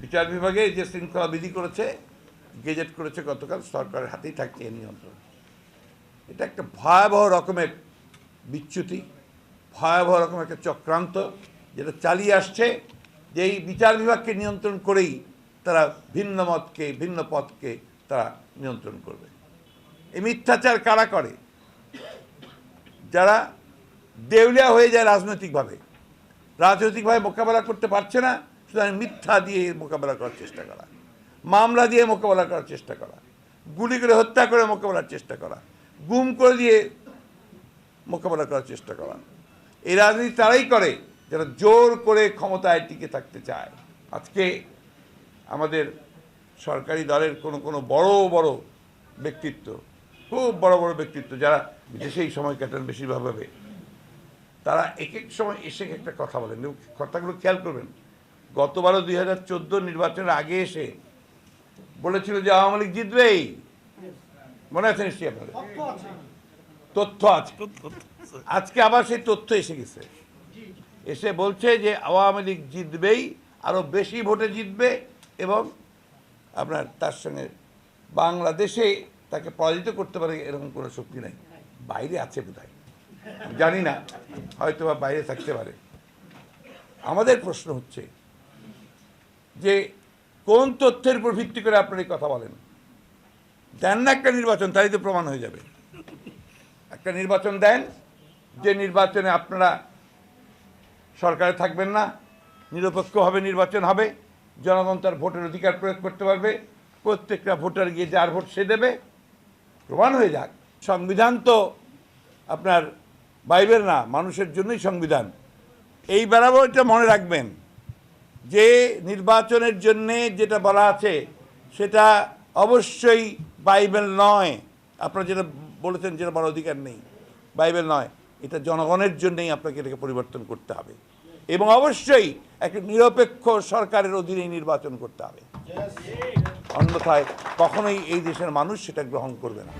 বিচার বিভাগে যে শৃঙ্খলা বিধি করেছে, গেজেট করেছে গতকাল, সরকারের হাতেই থাকছে এই নিয়ন্ত্রণ। এটা একটা ভয়াবহ রকমের বিচ্যুতি, ভয়াবহ রকমের একটা চক্রান্ত যেটা চালিয়ে আসছে, যে এই বিচার বিভাগকে নিয়ন্ত্রণ করেই তারা ভিন্ন মতকে, ভিন্ন পথকে তারা নিয়ন্ত্রণ করবে। এই মিথ্যাচার কারা করে? যারা দেউলিয়া হয়ে যায় রাজনৈতিকভাবে মোকাবেলা করতে পারছে না, সুতরাং মিথ্যা দিয়ে মোকাবেলা করার চেষ্টা করা, মামলা দিয়ে মোকাবেলা করার চেষ্টা করা, গুলি করে হত্যা করে মোকাবেলার চেষ্টা করা, গুম করে দিয়ে মোকাবেলা করার চেষ্টা করা। এই রাজনীতি তারাই করে যারা জোর করে ক্ষমতায় টিকে থাকতে চায়। আজকে আমাদের সরকারি দলের কোনো বড় বড় ব্যক্তিত্ব, খুব বড় বড় ব্যক্তিত্ব যারা বিদেশেই সময় কাটান বেশিরভাগভাবে, তারা এক এক সময় এসে একটা কথা বলেন, কথাগুলো খেয়াল করবেন। গতবারও 2014 নির্বাচনের আগে এসে বলেছিল যে আওয়ামী লীগ জিতবেই, মনে আছে নিশ্চয়ই আপনাদের? তথ্য আছে। আজকে আবার সেই তথ্য এসে গেছে, এসে বলছে যে আওয়ামী লীগ জিতবেই, আরো বেশি ভোটে জিতবে, এবং আপনার তার সঙ্গে বাংলাদেশে তাকে পরাজিত করতে পারে এরকম কোনো শক্তি নাই। বাইরে আছে বোধহয়, জানি না, হয়তো বা বাইরে থাকতে পারে। আমাদের প্রশ্ন হচ্ছে যে কোন তথ্যের উপর ভিত্তি করে আপনারা এই কথা বলেন? দেন না একটা নির্বাচন, তাই তো প্রমাণ হয়ে যাবে। একটা নির্বাচন দেন, যে নির্বাচনে আপনারা সরকারে থাকবেন না, নিরপেক্ষভাবে নির্বাচন হবে, জনগণ তার ভোটের অধিকার প্রয়োগ করতে পারবে, প্রত্যেকটা ভোটার গিয়ে যার ভোট সে দেবে, প্রমাণ হয়ে যাক। সংবিধান তো আপনার বাইবেল না, মানুষের জন্যই সংবিধান। এই বেড়াবো এটা মনে রাখবেন যে নির্বাচনের জন্যে যেটা বলা আছে সেটা অবশ্যই বাইবেল নয়। আপনারা যেটা বলেছেন যেটা বলার অধিকার নেই, বাইবেল নয়, এটা জনগণের জন্যই আপনাকে এটাকে পরিবর্তন করতে হবে, এবং অবশ্যই একটা নিরপেক্ষ সরকারের অধীনেই নির্বাচন করতে হবে। অন্যথায় কখনোই এই দেশের মানুষ সেটা গ্রহণ করবে না।